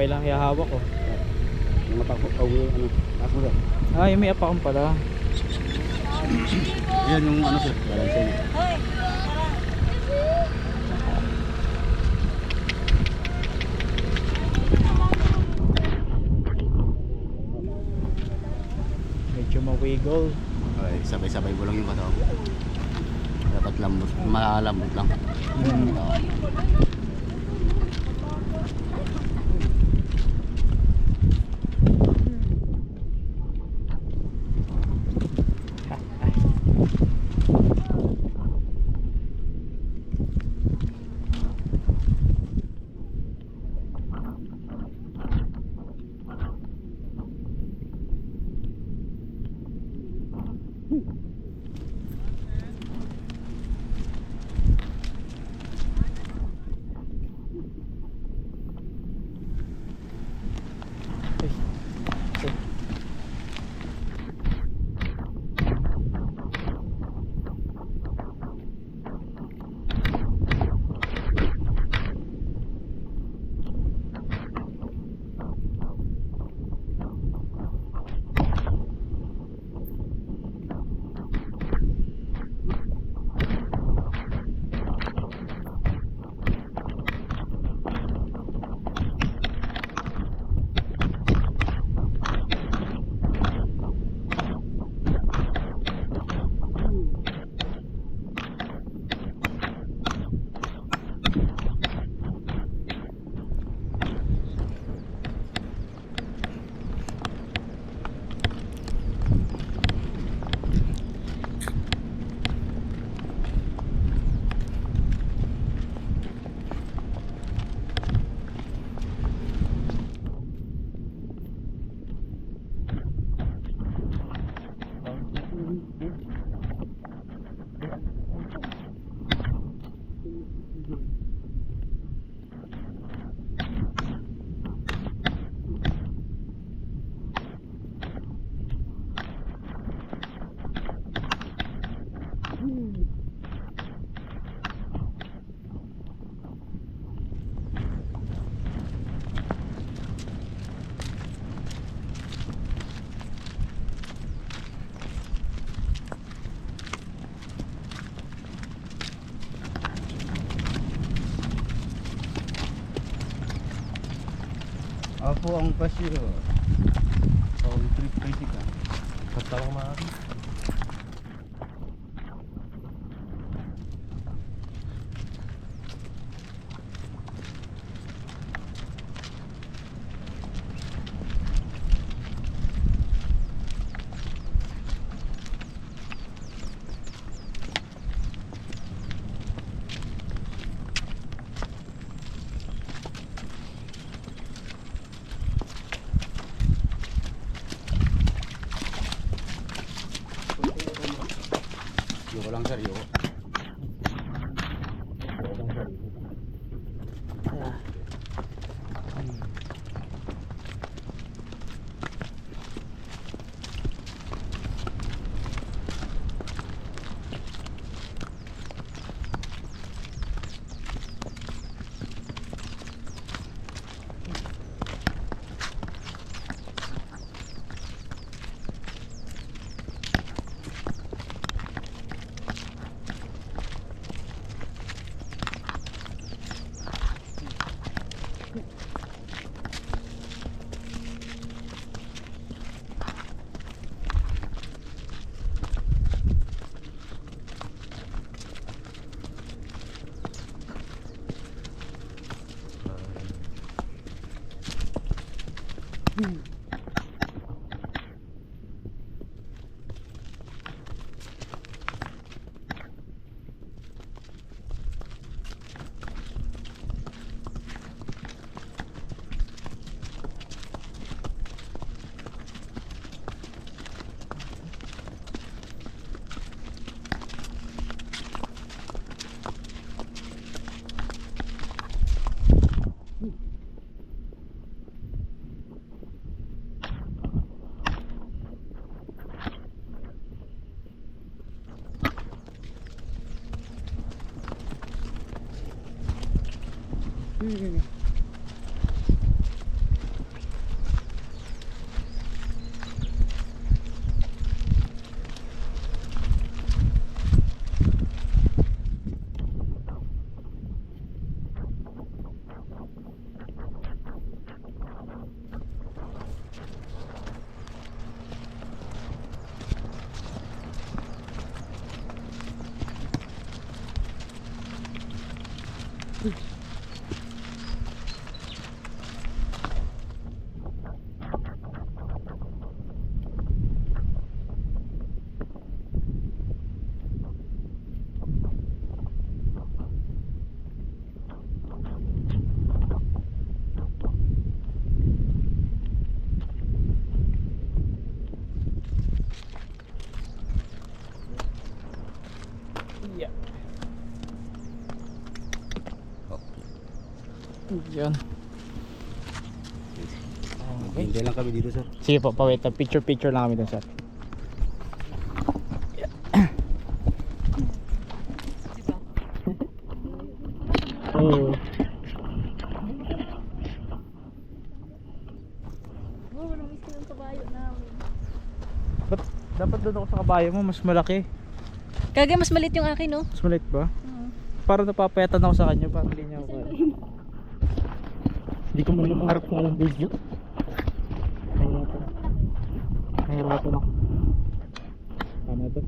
Okay lang ihahawak ko. Yung matakot ano, ako sir. Ah, yung may apakang pala. Yan yung ano sir, balanse niya. Medyo mawiggle. Okay, sabay-sabay mo lang yung katawan. Dapat lambot, malambot lang. Ako ang pasyo. Ang trip ka. Patawang maaari. Yoko lang sir, yoko. Yeah. Yan. Okay. Hintay lang kami dito, sir. Sige po, pawait. Picture lang kami dun, sir. Oo. Oh, namiss ko yung kabayo namin. Ba't dapat doon ako sa kabayo mo? Mas malaki. Kagaya mas maliit yung akin, no? Mas maliit ba? Oo. Parang napapayatan ako sa kanya. Parang hindi niya ako. Hindi ko man maharap sa alang video. Nahirapan ako. Tama to.